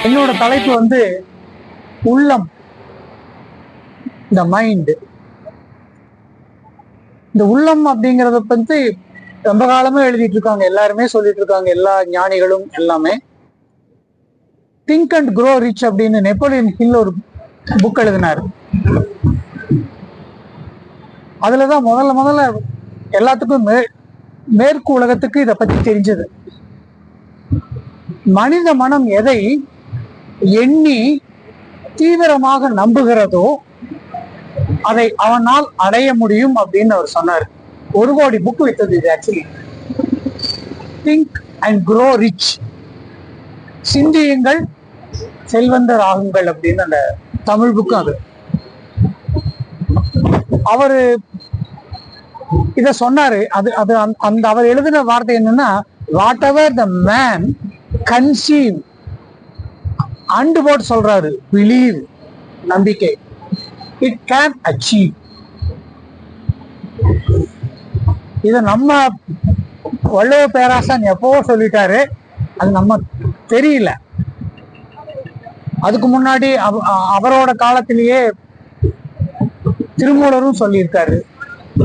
என்னோட தலைப்பு வந்து உள்ளம், இந்த மைண்ட். இந்த உள்ளம் அப்படிங்கறத பத்தி ரொம்ப காலமா எழுதிட்டு இருக்காங்க, எல்லாருமே சொல்லிட்டு இருக்காங்க, எல்லா ஞானிகளும் எல்லாமே. திங்க் அண்ட் க்ரோ ரிச் அப்படின்னு நெப்போலியன் ஹில் ஒரு புக் எழுதினாரு. அதுலதான் முதல்ல எல்லாத்துக்கும் மேற்கு உலகத்துக்கு இதை பத்தி தெரிஞ்சது. மனித மனம் எதை எண்ணி தீவிரமாக நம்புகிறதோ அதை அவனால் அடைய முடியும் அப்படின்னு அவர் சொன்னார். 1 கோடி புக் வித்தது இது. Actually think and grow rich, சிந்தியுங்கள் செல்வந்தர் ஆகுங்கள் அப்படின்னு அந்த தமிழ் புக்கும் அது. அவரு இத சொன்னாரு. அந்த அவர் எழுதின வார்த்தை என்னன்னா, what ever the man conceive and போட்டு சொல்றாரு, பிலீவ், நம்பிக்கை, இட் கேன் அச்சீவ். இத நம்ம வள்ளுவ பேராசன் எப்பவோ சொல்லிட்டாரு, அது நம்ம தெரியல. அதுக்கு முன்னாடி அவரோட காலத்திலேயே திருமூலரும் சொல்லியிருக்காரு,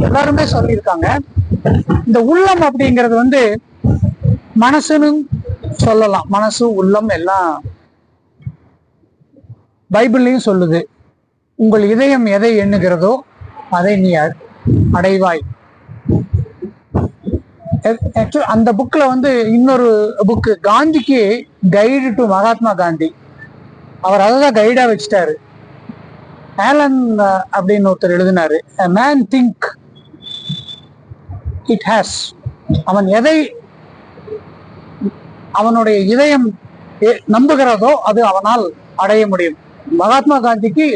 எல்லாருமே சொல்லியிருக்காங்க. இந்த உள்ளம் அப்படிங்கிறது வந்து மனசுன்னு சொல்லலாம். மனசு உள்ளம் எல்லாம் பைபிள்லையும் சொல்லுது. உங்கள் இதயம் எதை எண்ணுகிறதோ அதை நீ அடைவாய். அந்த புக்ல வந்து இன்னொரு புக்கு, காந்திக்கு கைடு டு மகாத்மா காந்தி, அவர் அதான் கைடா வச்சுட்டாரு. ஆலன் அப்படின்னு ஒருத்தர் எழுதினாரு, a man think it has. அவன் எதை அவனுடைய இதயம் நம்புகிறதோ அது அவனால் அடைய முடியும். மகாத்மா காந்திக்கு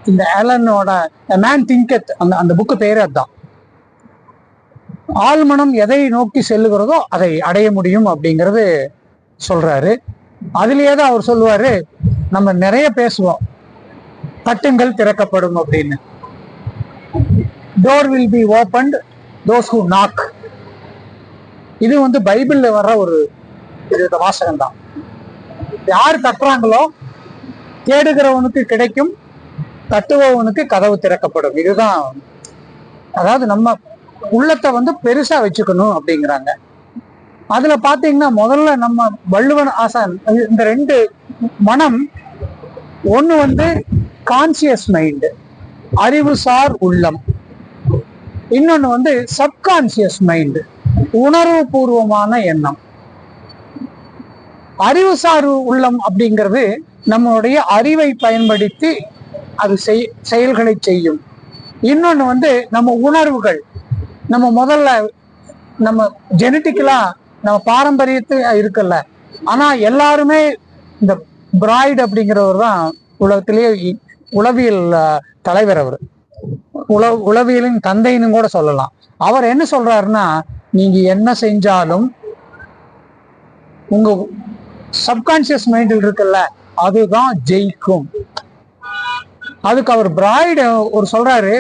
இந்த ஆலனோட a man thinketh அந்த புக்கு பேரு அதுதான். ஆழ்மனம் எதை நோக்கி செல்லுகிறதோ அதை அடைய முடியும் அப்படிங்கிறது சொல்றாரு. அதுலயே தான் அவர் சொல்லுவாரு, நம்ம நிறைய பேசுவோம், தட்டுங்கள் திறக்கப்படும் அப்படின்னு. Door will be opened those who knock. இது வந்து பைபிள்ல வர்ற ஒரு வாசகம் தான். யார் தட்டுறாங்களோ தேடுகிறவனுக்கு கிடைக்கும், தட்டுபவனுக்கு கதவு திறக்கப்படும். இதுதான், அதாவது நம்ம உள்ளத்தை வந்து பெருசா வச்சுக்கணும் அப்படிங்கிறாங்க. அதுல பாத்தீங்கன்னா முதல்ல நம்ம வள்ளுவன் ஆசான் இந்த 2 மனம், ஒண்ணு வந்து கான்சியஸ் மைண்ட், அறிவுசார் உள்ளம். இன்னொன்னு வந்து சப்கான்சியஸ் மைண்ட், உணர்வு பூர்வமான எண்ணம். அறிவுசார் உள்ளம் அப்படிங்கிறது நம்மளுடைய அறிவை பயன்படுத்தி அது செயல்களை செய்யும். இன்னொன்னு வந்து நம்ம உணர்வுகள், நம்ம முதல்ல நம்ம ஜெனட்டிக்கலா நம்ம பாரம்பரியத்து இருக்குல்ல. ஆனா எல்லாருமே இந்த பிராய்டு அப்படிங்கிறவர் தான் உலகத்திலேயே உளவியல் தலைவர். அவர் உளவியலின் தந்தைன்னு கூட சொல்லலாம். அவர் என்ன சொல்றாருன்னா, நீங்க என்ன செஞ்சாலும் உங்க சப்கான்சியஸ் மைண்டில் இருக்குல்ல அதுதான் ஜெயிக்கும். அதுக்கு அவர் பிராய்டு ஒரு சொல்றாரு,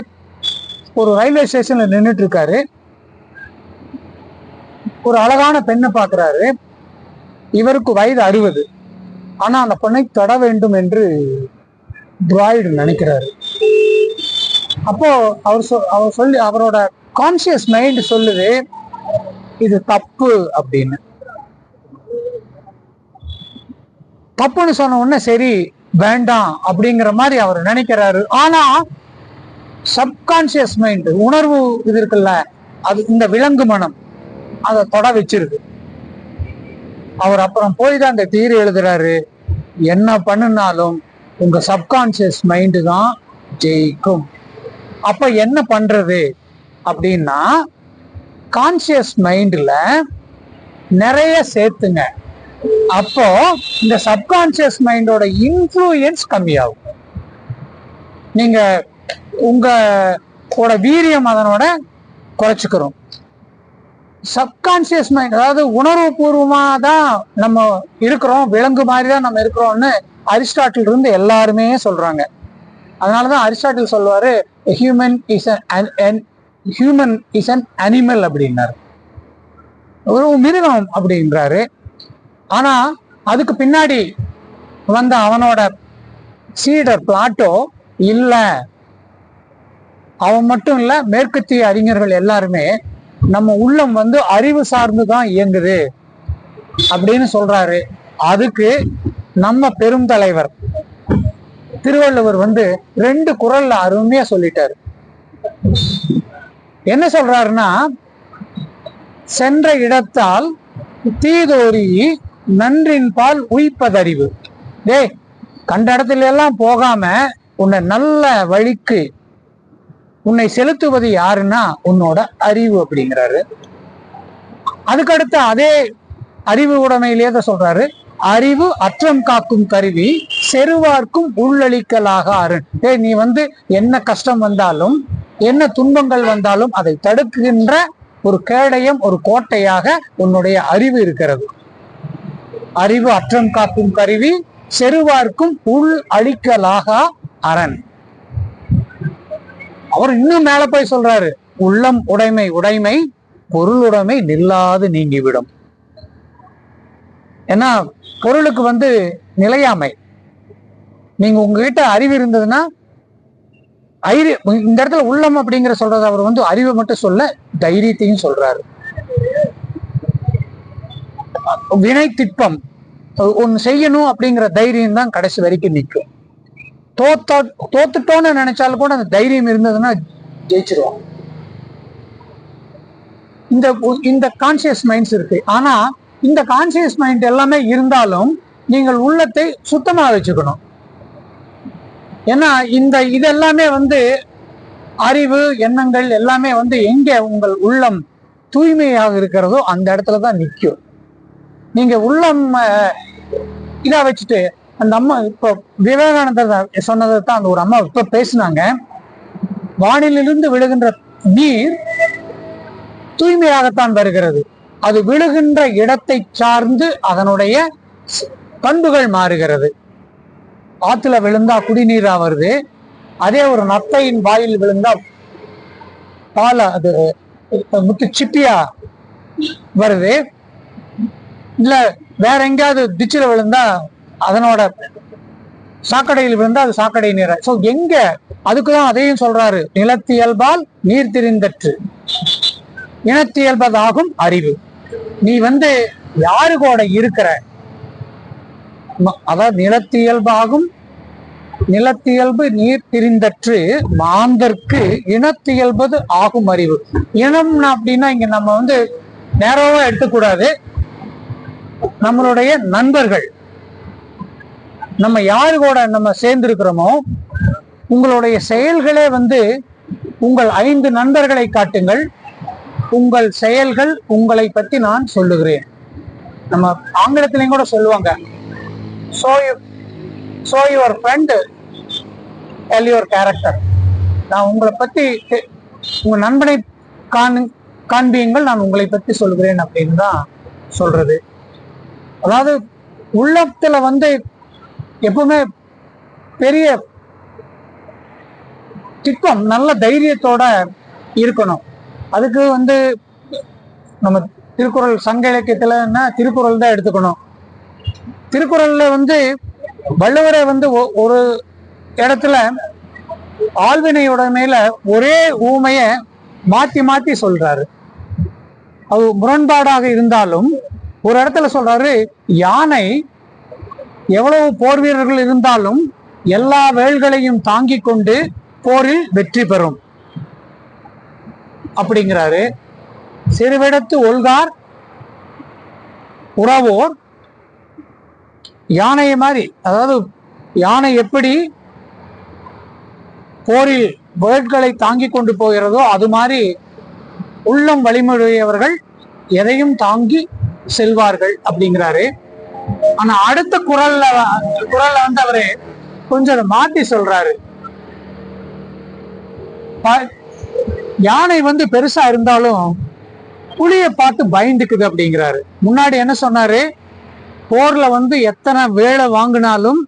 ஒரு ரயில்வே ஸ்டேஷன்ல நின்றுட்டு இருக்காரு, ஒரு அழகான பெண்ணை பாக்குறாரு. இவருக்கு வயது 60, ஆனா அந்த பெண்ணை தொட வேண்டும் என்று பிராய்டு நினைக்கிறாரு. அப்போ அவர் சொல்லி அவரோட கான்சியஸ் மைண்ட் சொல்லுது இது தப்பு அப்படின்னு. தப்புன்னு சொன்ன உடனே சரி வேண்டாம் அப்படிங்கிற மாதிரி அவர் நினைக்கிறாரு. ஆனா சப்கான்சியஸ் மைண்ட், உணர்வு இது இருக்குல்ல, அது இந்த விலங்கு மனம் அதை தொட வச்சிருக்கு. அவர் அப்புறம் போய் தான் அந்த தீர்வு எழுதுறாரு, என்ன பண்ணினாலும் உங்க சப்கான்சியஸ் மைண்டு தான் ஜெயிக்கும். அப்ப என்ன பண்றது அப்படின்னா, கான்சியஸ் மைண்ட்ல நிறைய சேர்த்துங்க. அப்போ இந்த சப்கான்சியஸ் மைண்டோட இன்ஃப்ளூயன்ஸ் கம்மியாகும். நீங்க உங்களோட வீரியம் அதனோட குறைச்சிக்கிறோம். சப்கான்சியஸ் மைண்ட், அதாவது உணர்வு பூர்வமா தான் நம்ம இருக்கிறோம், விலங்கு மாதிரி தான் நம்ம இருக்கிறோம்னு அரிஸ்டாட்டில் இருந்து எல்லாருமே சொல்றாங்க. அதனாலதான் அரிஸ்டாட்டில் சொல்லுவாரு, ஹியூமன் இஸ் அன் அனிமல் அப்படின்னாரு, ஒரு மிருகம் அப்படின்றாரு. ஆனா அதுக்கு பின்னாடி வந்த அவனோட சீடர் பிளாட்டோ இல்ல, அவன் மட்டும் இல்ல, மேற்கத்திய அறிஞர்கள் எல்லாருமே நம்ம உள்ளம் அறிவு சார்ந்துதான் இயங்குது அப்படின்னு சொல்றாரு. அதுக்கு நம்ம பெரும் தலைவர் திருவள்ளுவர் 2 குறள்ல அருமையா சொல்லிட்டாரு. என்ன சொல்றாருன்னா, சென்ற இடத்தால் தீதோரி நன்றின் பால் உய்ப்பதறிவு. கண்ட இடத்துல எல்லாம் போகாம உன்னை நல்ல வழிக்கு உன்னை செலுத்துவது யாருன்னா உன்னோட அறிவு அப்படிங்கிறாரு. அதுக்கடுத்து அதே அறிவு உடைமையிலேயே தான் சொல்றாரு, அறிவு அற்றம் காக்கும் கருவி செருவார்க்கும் உள்ளளிக்கலாக அருண். நீ என்ன கஷ்டம் வந்தாலும் என்ன துன்பங்கள் வந்தாலும் அதை தடுக்கின்ற ஒரு கேடயம், ஒரு கோட்டையாக உன்னுடைய அறிவு இருக்கிறது. அறிவு அற்றம் காக்கும் கருவி செருவார்க்கும் உள் அளிக்கலாக அரண். அவர் இன்னும் மேல போய் சொல்றாரு, உள்ளம் உடைமை உடைமை பொருளுடைமை நில்லாது நீங்கிவிடும். ஏன்னா பொருளுக்கு நிலையாமை. நீங்க உங்ககிட்ட அறிவு இருந்ததுன்னா இந்த இடத்துல உள்ளம் அப்படிங்கிற சொல்றது அவர் அறிவை மட்டும் சொல்ல, தைரியத்தையும் சொல்றாரு. வினை திட்பம் ஒன்னு செய்யணும் அப்படிங்கிற தைரியம் தான் கடைசி வரைக்கும் நிற்கும். தோத்துட்டோன்னு நினைச்சாலும் கூட அந்த தைரியம் இருந்ததுன்னா ஜெயிச்சிருவோம். இந்த கான்சியஸ் மைண்ட்ஸ் இருக்கு. ஆனா இந்த கான்சியஸ் மைண்ட் எல்லாமே இருந்தாலும் நீங்கள் உள்ளத்தை சுத்தமா வச்சுக்கணும். ஏன்னா இதெல்லாமே அறிவு எண்ணங்கள் எல்லாமே எங்க உங்கள் உள்ளம் தூய்மையாக இருக்கிறதோ அந்த இடத்துலதான் நிற்கும். நீங்க உள்ளம் இதா வச்சுட்டு அந்த அம்மா இப்ப விவேகானந்தர் சொன்னதை தான் அந்த ஒரு அம்மா இப்ப பேசினாங்க. வானிலிருந்து விழுகின்ற நீர் தூய்மையாகத்தான் வருகிறது. அது விழுகின்ற இடத்தை சார்ந்து அதனுடைய பண்புகள் மாறுகிறது. ஆத்துல விழுந்தா குடிநீரா வருது. அதே ஒரு நத்தையின் வாயில் விழுந்தா பால அது முத்து சிப்பியா வருது. இல்ல வேற எங்கேயாவது டிச்சில விழுந்தா அதனோட சாக்கடையில் விழுந்தா அது சாக்கடை நீர். சோ எங்க அதுக்குதான் அதையும் சொல்றாரு, நிலத்தியல்பால் நீர் திரிந்தற்று இனத்தியல்பதாகும் அறிவு. நீ யாரு கூட இருக்கிற, அதாவது நிலத்தியல்பு நீர் திரிந்தற்று மாந்தற்கு இனத்தியல்பது ஆகும் அறிவு. இனம் அப்படின்னா இங்க நம்ம நேரவா எடுத்துக்கூடாது. நம்மளுடைய நண்பர்கள், நம்ம யாரு கூட நம்ம சேர்ந்து இருக்கிறோமோ உங்களுடைய செயல்களே உங்கள் 5 நண்பர்களை காட்டுங்கள், உங்கள் செயல்கள் உங்களை பத்தி நான் சொல்லுகிறேன். நம்ம ஆங்கிலத்திலையும் கூட சொல்லுவாங்க, show your friend tell your character. நான் உங்களை பத்தி உங்க நண்பனை காண்பியுங்கள், நான் உங்களை பத்தி சொல்கிறேன் அப்படின்னு தான் சொல்றது. அதாவது உள்ளத்துல எப்பவுமே பெரிய திட்டம் நல்ல தைரியத்தோட இருக்கணும். அதுக்கு நம்ம திருக்குறள் சங்க இலக்கியத்துல திருக்குறள் தான் எடுத்துக்கணும். திருக்குறள்ல வள்ளுவரை ஒரு இடத்துல ஆள்வினையோட மேல ஒரே ஊமைய மாத்தி மாத்தி சொல்றாரு. அது முரண்பாடாக இருந்தாலும் ஒரு இடத்துல சொல்றாரு, யானை எவ்வளவு போர் வீரர்கள் இருந்தாலும் எல்லா வேல்களையும் தாங்கி கொண்டு போரில் வெற்றி பெறும் அப்படிங்கிறாரு. சிறுவிடத்து ஒல்கார் உறவோர் யானையை மாதிரி, அதாவது யானை எப்படி போரில் வேட்களை தாங்கி கொண்டு போகிறதோ அது மாதிரி உள்ளம் வலிமையுடையவர்கள் எதையும் தாங்கி செல்வார்கள் அப்படிங்கிறாரு. ஆனா அடுத்த குரல்ல அவரு கொஞ்சம் மாத்தி சொல்றாரு. யானை பெருசா இருந்தாலும் புலியை பார்த்து பயந்துக்குது அப்படிங்கிறாரு. முன்னாடி என்ன சொன்னாரு, போர்ல எத்தனை வேலை வாங்கினாலும்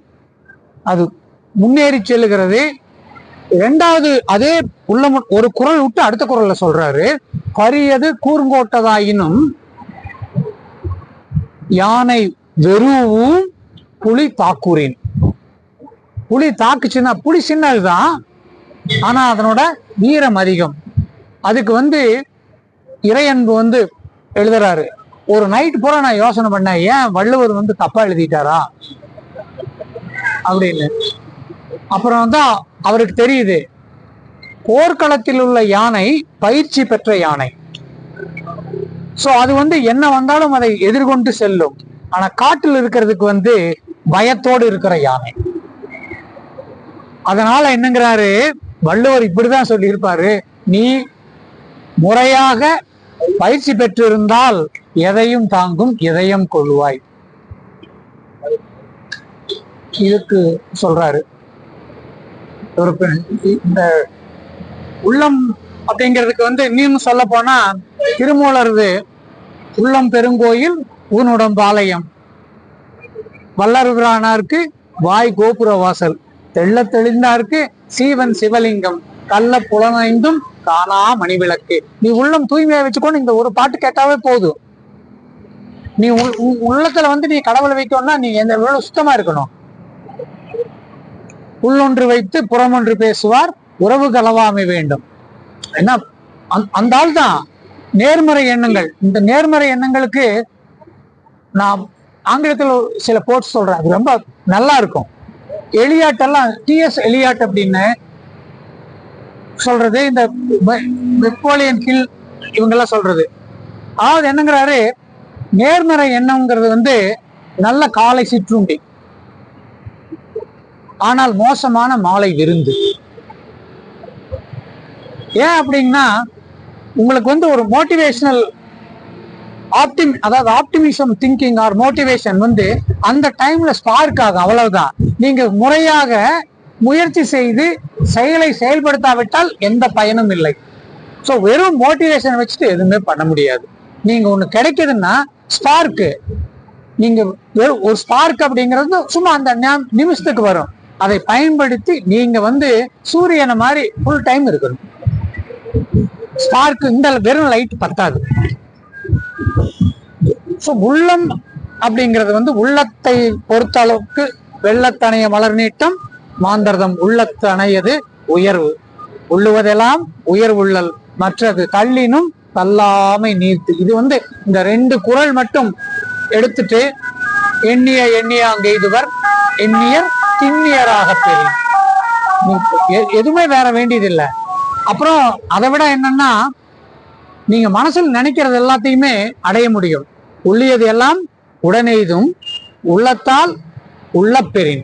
அது முன்னேறி செல்லுகிறது. இரண்டாவது அதே ஒரு குரல் விட்டு அடுத்த குரல்ல சொல்றாரு, கரியது கூர்ங்கோட்டதாயினும் யானை வெறுவும் புலி தாக்குறேன். புலி தாக்குச்சுன்னா, புலி சின்னதுதான், ஆனா அதனோட வீரம் அதிகம். அதுக்கு இறையன்பு எழுதுறாரு, ஒரு நைட் பூரா நான் யோசனை பண்ணேன், ஏன் வள்ளுவர் தப்பா எழுதிட்டாரா அப்படின்னு. அப்புறம் தான் அவருக்கு தெரியுது, போர்க்களத்தில் உள்ள யானை பயிற்சி பெற்ற யானை. சோ அது என்ன வந்தாலும் அதை எதிர்கொண்டு செல்லும். ஆனா காட்டில் இருக்கிறதுக்கு பயத்தோடு இருக்கிற யானை. அதனால என்னங்கிறாரு வள்ளுவர், இப்படிதான் சொல்லி இருப்பாரு, நீ முறையாக பயிற்சி பெற்றிருந்தால் எதையும் தாங்கும் இதயம் கொள்வாய். இதுக்கு சொல்றாரு. இந்த உள்ளம் அப்படிங்கிறதுக்கு இன்னும் சொல்ல போனா, திருமூலரது உள்ளம் பெருங்கோயில் ஊனுடம் பாளையம், வல்லருபிரானாருக்கு வாய் கோபுர வாசல், தெள்ள தெளிந்தாருக்கு சீவன் சிவலிங்கம், கள்ள புலனைந்தும் காணா மணிவிளக்கு. நீ உள்ளம் தூய்மையா வச்சுக்கோன்னு இந்த ஒரு பாட்டு கேட்டாவே போதும். நீ உள்ளத்துல நீ கடவுளை வைக்கணும்னா நீ எவ்வளவு சுத்தமா இருக்கணும். உள்ளொன்று வைத்து புறமொன்று பேசுவார், உறவு கலவாமை வேண்டும். என்ன அந்த ஆள் தான் நேர்மறை எண்ணங்கள். இந்த நேர்மறை எண்ணங்களுக்கு நான் ஆங்கிலத்தில் சில போர்ட்ஸ் சொல்றேன், அது ரொம்ப நல்லா இருக்கும். எலியாட்டெல்லாம், டிஎஸ் எலியாட் அப்படின்னு சொல்றது, இந்த நெப்போலியன் ஹில் இவங்கெல்லாம் சொல்றது. அதாவது என்னங்கிறாரு, நேர்மறை எண்ணம்ங்கிறது நல்ல காலை சிற்றுண்டி, ஆனால் மோசமான மாலை விருந்து. ஏன் அப்படின்னா, உங்களுக்கு ஒரு மோட்டிவேஷனல் அதாவது ஆப்டிமிசம் திங்கிங் ஆர் மோட்டிவேஷன் அந்த டைம்ல ஸ்பார்க் ஆகும், அவ்வளவுதான். நீங்க முறையாக முயற்சி செய்து செயலை செயல்படுத்தாவிட்டால் எந்த பயனும் இல்லை. ஸோ வெறும் மோட்டிவேஷன் வச்சுட்டு எதுவுமே பண்ண முடியாது. நீங்க ஒண்ணு கிடைக்குதுன்னா ஸ்பார்க்கு, நீங்க வெறும் ஒரு ஸ்பார்க் அப்படிங்கிறது சும்மா அந்த நிமிஷத்துக்கு வரும். அதை பயன்படுத்தி நீங்க சூரியனை மாதிரி ஃபுல் டைம் இருக்கணும். ஸ்பார்க் இந்த வெறும் லைட் பத்தாது. உள்ளம் அப்படிங்கிறது உள்ளத்தை பொறுத்த அளவுக்கு வெள்ளத்தனைய மலர் நீட்டம் மாந்தர்தம் உள்ளத்தனையது உயர்வு, உள்ளுவதெல்லாம் உயர்வுள்ளல் மற்றது தள்ளினும் தள்ளாமை நீர்த்து. இது இந்த 2 குறள் மட்டும் எடுத்துட்டு, எண்ணிய எண்ணியாங்கெய்துவர் எண்ணியர் திண்ணியராக பெரிய, எதுவுமே வேற வேண்டியதில்லை. அப்புறம் அதை விட என்னன்னா, நீங்க மனசில் நினைக்கிறது எல்லாத்தையுமே அடைய முடியும். உள்ளியது எல்லாம் உடனெய்தும் உள்ளத்தால் உள்ள பெறின்.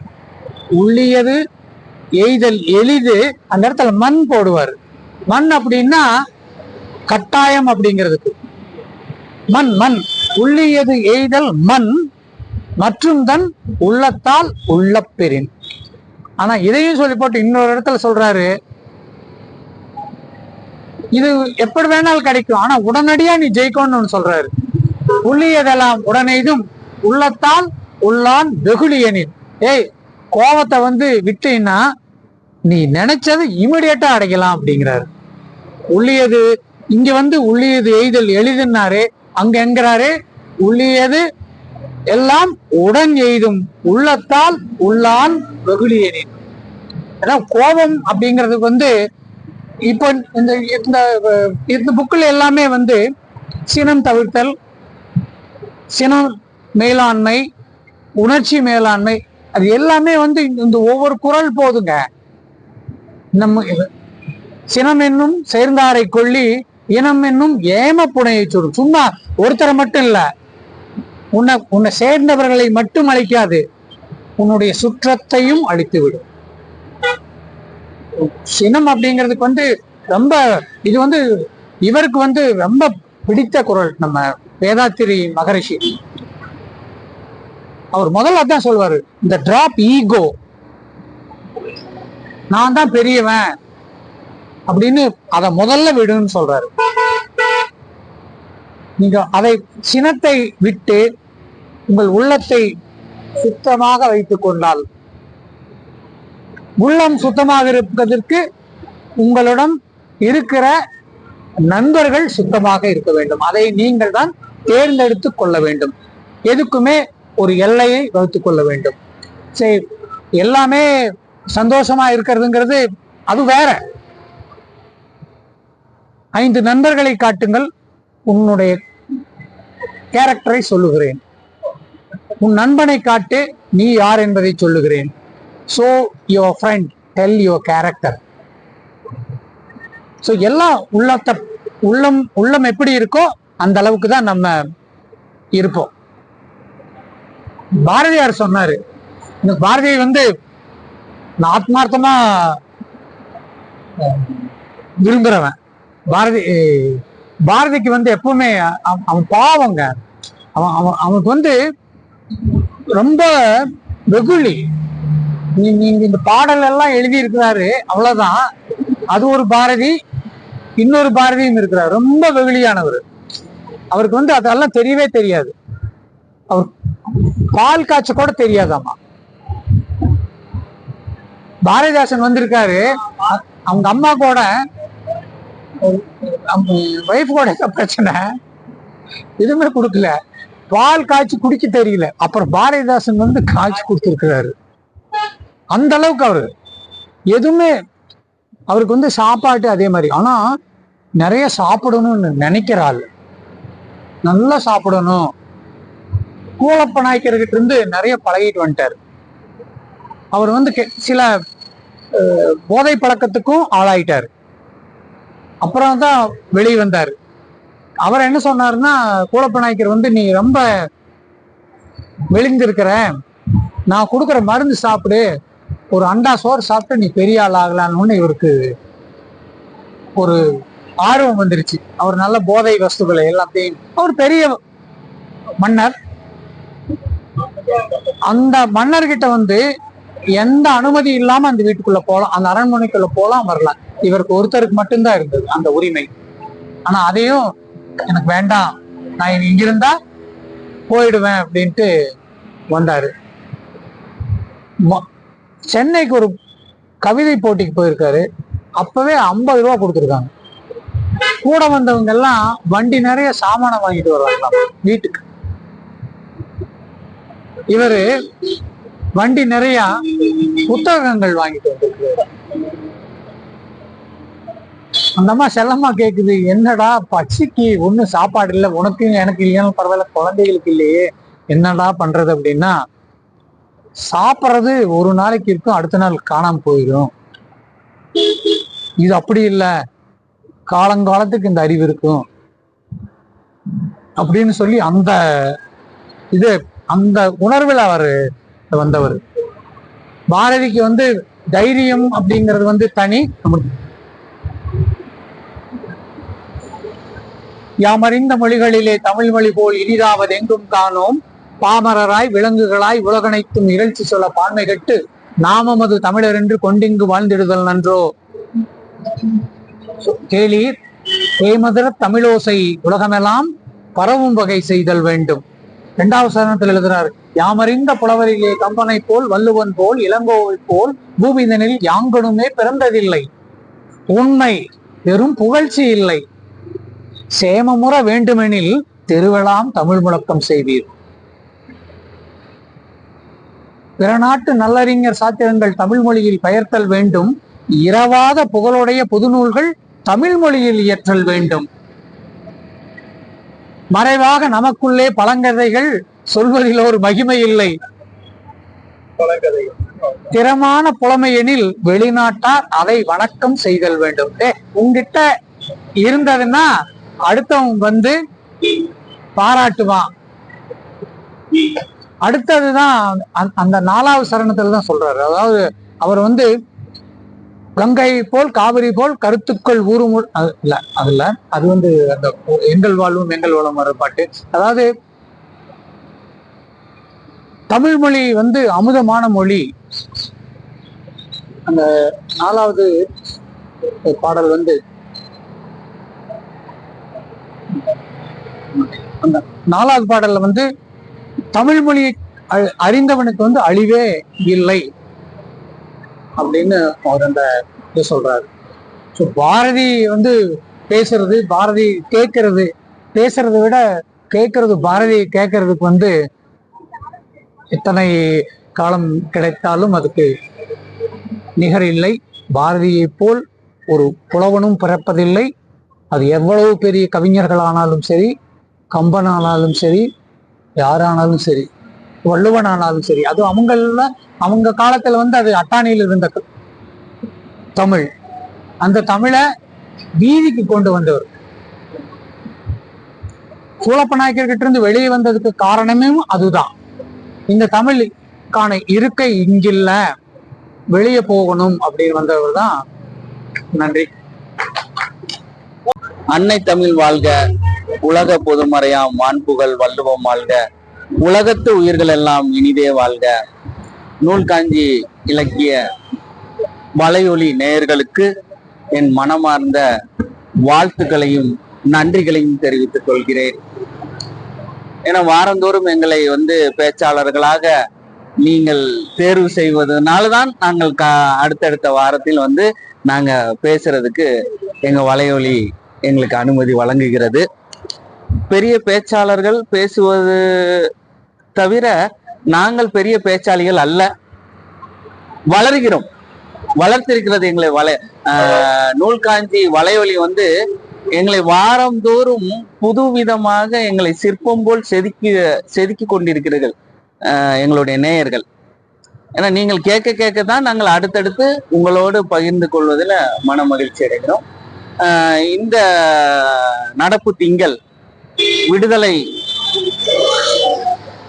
உள்ளியது எய்தல் எளிது, அந்த இடத்துல மண் போடுவார். மண் அப்படின்னா கட்டாயம் அப்படிங்கிறதுக்கு மண். மண் உள்ளியது எய்தல் மண் மற்றும் தன் உள்ளத்தால் உள்ள பெறின். ஆனா இதையும் சொல்லி போட்டு இன்னொரு இடத்துல சொல்றாரு, இது எப்படி வேணாலும் கிடைக்கும், ஆனா உடனடியா நீ ஜெயிக்கணும்னு சொல்றாரு. உள்ளியதெல்லாம் உடனெய்தும் உள்ளத்தால் உள்ளான் வெகுளியனின். ஏய், கோபத்தை விட்டீங்கன்னா நீ நினைச்சது இமிடியேட்டா அடைக்கலாம் அப்படிங்கிறாரு. உள்ளியது இங்க உள்ளியது எய்தல் எளிதுன்னாரு, அங்க என்கிறாரு உள்ளியது எல்லாம் உடன் எய்தும் உள்ளத்தால் உள்ளான் வெகுளியனின். அதான் கோபம் அப்படிங்கிறதுக்கு இப்போ இந்த புக்கில் எல்லாமே சினம் தவிர்த்தல், சினம் மேலாண்மை, உணர்ச்சி மேலாண்மை, அது எல்லாமே இந்த ஒவ்வொரு குறள் போதுங்க. நம்ம சினம் என்னும் சேர்ந்தாரை கொள்ளி இனம் என்னும் ஏம புனையை சொல்லும். சும்மா ஒருத்தரை மட்டும் இல்ல, உன்னை சேர்ந்தவர்களை மட்டும் அழிக்காது, உன்னுடைய சுற்றத்தையும் அழித்துவிடும். சினம் அப்படிங்கிறதுக்கு ரொம்ப இது இவருக்கு ரொம்ப பிடித்த குறள். நம்ம வேதாத்திரி மகரிஷி அவர் முதல்ல அதான் சொல்வாரு, இந்த டிராப் ஈகோ, நான் தான் பெரியவன் அப்படின்னு அதை முதல்ல விடுன்னு சொல்றாரு. நீங்க அதை சினத்தை விட்டு உங்கள் உள்ளத்தை சுத்தமாக வைத்துக் கொண்டால், உள்ளம் சுத்தமாக இருப்பதற்கு உங்களிடம் இருக்கிற நண்பர்கள் சுத்தமாக இருக்க வேண்டும். அதை நீங்கள் தான் தேர்ந்தெடுத்து கொள்ள வேண்டும். எதுக்குமே ஒரு எல்லையை வகுத்துக் கொள்ள வேண்டும். சரி, எல்லாமே சந்தோஷமா இருக்கிறதுங்கிறது அது வேற. 5 நண்பர்களை காட்டுங்கள், உன்னுடைய கேரக்டரை சொல்லுகிறேன். உன் நண்பனை காட்டு, நீ யார் என்பதை சொல்லுகிறேன். So your friend tell your character. So எல்லாம் உள்ளம் எப்படி இருக்கோ அந்த அளவுக்கு தான் நம்ம இருப்போம். பாரதியார் சொன்னாரு, இந்த பாரதியை நான் ஆத்மார்த்தமா விரும்புறவன். பாரதிக்கு எப்பவுமே அவன் பாவங்க. அவனுக்கு ரொம்ப வெகுளி. நீங்க இந்த பாடல் எல்லாம் எழுதி இருக்கிறாரு, அவ்வளவுதான். அது ஒரு பாரதி, இன்னொரு பாரதியும் இருக்கிறார், ரொம்ப வெகுளியானவர். அவருக்கு அதெல்லாம் தெரியவே தெரியாது. அவர் பால் காய்ச்ச கூட தெரியாதாமா. பாரதிதாசன் வந்திருக்காரு, அவங்க அம்மா கூட வைஃப் கூட பிரச்சனை, எதுவுமே கொடுக்கல, பால் காய்ச்சி குடிக்க தெரியல. அப்புறம் பாரதிதாசன் காய்ச்சி கொடுத்திருக்கிறாரு. அந்த அளவுக்கு அவரு எதுவுமே, அவருக்கு சாப்பாட்டு அதே மாதிரி. ஆனா நிறைய சாப்பிடணும்னு நினைக்கிறாள், நல்லா சாப்பிடணும். கூலப்ப நாயக்கர்கிட்ட இருந்து நிறைய பழகிட்டு வந்துட்டார். அவர் சில போதை பழக்கத்துக்கும் ஆளாயிட்டார். அப்புறம் தான் வெளியே வந்தார். அவர் என்ன சொன்னாருன்னா, கூலப்ப நாயக்கர் நீ ரொம்ப மெலிந்திருக்கிற, நான் கொடுக்குற மருந்து சாப்பிடு, ஒரு அண்டா சோறு சாப்பிட்டு நீ பெரிய ஆள் ஆகலான்னு இவருக்கு ஒரு ஆர்வம் வந்துருச்சு. அவர் நல்ல போதை வஸ்துக்களை எல்லாத்தையும், அவர் பெரிய மன்னர். அந்த மன்னர்கிட்ட எந்த அனுமதி இல்லாம அந்த வீட்டுக்குள்ள போலாம், அந்த அரண்மனைக்குள்ள போலாம் வரலாம். இவருக்கு ஒருத்தருக்கு மட்டும்தான் இருந்தது அந்த உரிமை. ஆனா அதையும் எனக்கு வேண்டாம், நான் இங்கிருந்தா போயிடுவேன் அப்படின்ட்டு வந்தாரு. சென்னைக்கு ஒரு கவிதை போட்டிக்கு போயிருக்காரு. அப்பவே 50 ரூபா கொடுத்துருக்காங்க. கூட வந்தவங்க எல்லாம் வண்டி நிறைய சாமானம் வாங்கிட்டு வருவாங்களாம் வீட்டுக்கு. இவரு வண்டி நிறைய புத்தகங்கள் வாங்கிட்டு வந்திருக்காரு. அந்த அம்மா செல்லம்மா கேக்குது, என்னடா பச்சைக்கு ஒண்ணும் சாப்பாடு இல்லை, உனக்கு எனக்கு இல்லையாலும் பரவாயில்ல, குழந்தைகளுக்கு இல்லையே, என்னடா பண்றது அப்படின்னா, சாப்பிட்றது ஒரு நாளைக்கு இருக்கும், அடுத்த நாள் காணாம போயிடும். இது அப்படி இல்லை, காலங்காலத்துக்கு இந்த அறிவு இருக்கும் அப்படின்னு சொல்லி அந்த உணர்வில் அவர் வந்தவர். பாரதிக்கு தைரியம் அப்படிங்கிறது தனி. யாமறிந்த மொழிகளிலே தமிழ் மொழி போல் இனிதாவது எங்கும் காணோம், பாமரராய் விலங்குகளாய் உலகனைத்தும் இகழ்ச்சி சொல்ல பான்மை கட்டு, நாமமது தமிழர் என்று கொண்டிங்கு வாழ்ந்திடுதல் நன்றோ. கேளீர் ஏமதர தமிழோசை உலகமெல்லாம் பரவும் வகை செய்தல் வேண்டும். 2வது சரணத்தில் எழுதுறார், யாமறிந்த புலவரிலே கம்பனை போல் வள்ளுவன் போல் இளங்கோவை போல் பூமிதனில் யாங்கனுமே பிறந்ததில்லை, உண்மை வெறும் புகழ்ச்சி இல்லை, சேமமுற வேண்டுமெனில் திருவெல்லாம் தமிழ் முழக்கம் செய்வீர். பிற நாட்டு நல்லறிஞர் சாத்திரங்கள் தமிழ் மொழியில் பெயர்த்தல் வேண்டும், இரவாத புகழுடைய புதுநூல்கள் தமிழ் மொழியில் இயற்றல் வேண்டும். மறைவாக நமக்குள்ளே பழங்கதைகள் சொல்வதில் ஒரு மகிமை இல்லை, திறமான புலமை எனில் வெளிநாட்டார் அதை வணக்கம் செய்தல் வேண்டும். உங்ககிட்ட இருந்ததுன்னா அடுத்தவன் பாராட்டுவான். அடுத்ததுதான் அந்த 4வது சரணத்துல தான் சொல்றாரு. அதாவது அவர் கங்கை போல் காவிரி போல் கருத்துக்கள் ஊரும் இல்ல, அதுல அது அந்த எங்கள் வாழ்வும் எங்கள் வளம் வர பாட்டு. அதாவது தமிழ் மொழி அமுதமான மொழி. அந்த 4வது பாடல் அந்த 4வது பாடல்ல தமிழ் மொழியை அறிந்தவனுக்கு அழிவே இல்லை அப்படின்னு அவர் அந்த இது சொல்றாரு. ஸோ பாரதி பேசுறது, பாரதி கேட்கறது, பேசுறதை விட கேட்கறது, பாரதி கேட்கறதுக்கு இத்தனை காலம் கிடைத்தாலும் அதுக்கு நிகர் இல்லை. பாரதியை போல் ஒரு புலவனும் பிறப்பதில்லை. அது எவ்வளவு பெரிய கவிஞர்களானாலும் சரி, கம்பனானாலும் சரி, யாரானாலும் சரி, வள்ளுவனானாலும் சரி, அது அவங்க காலத்துல அது அட்டாணியில் இருந்த தமிழ். அந்த தமிழை வீதிக்கு கொண்டு வந்தவர். சூழப்ப நாயக்கர்கிட்ட இருந்து வெளியே வந்ததுக்கு காரணமே அதுதான். இந்த தமிழுக்கான இருக்கை இங்கில்ல, வெளியே போகணும் அப்படின்னு வந்தவர் தான். நன்றி. அன்னை தமிழ் வாழ்க, உலக பொதுமறையாம் வான்புகழ் வள்ளுவம் வாழ்க, உலகத்து உயிர்கள் எல்லாம் இனிதே வாழ்க. நூல் காஞ்சி இலக்கிய வலையொலி நேயர்களுக்கு என் மனமார்ந்த வாழ்த்துக்களையும் நன்றிகளையும் தெரிவித்துக் கொள்கிறேன். ஏன்னா வாரந்தோறும் எங்களை பேச்சாளர்களாக நீங்கள் தேர்வு செய்வதனால்தான் நாங்கள் அடுத்தடுத்த வாரத்தில் நாங்க பேசுறதுக்கு எங்க வலையொலி எங்களுக்கு அனுமதி வழங்குகிறது. பெரிய பேச்சாளர்கள் பேசுவது தவிர நாங்கள் பெரிய பேச்சாளிகள் அல்ல. வளர்த்திருக்கிறது எங்களை நூல் காஞ்சி வலையொலி எங்களை வாரந்தோறும் புதுவிதமாக எங்களை சிற்பம் போல் செதுக்கி கொண்டிருக்கிறீர்கள் எங்களுடைய நேயர்கள். ஏன்னா நீங்கள் கேட்க தான் நாங்கள் அடுத்தடுத்து உங்களோடு பகிர்ந்து கொள்வதில் மன மகிழ்ச்சி அடைகிறோம். இந்த நடப்பு திங்கள் விடுதலை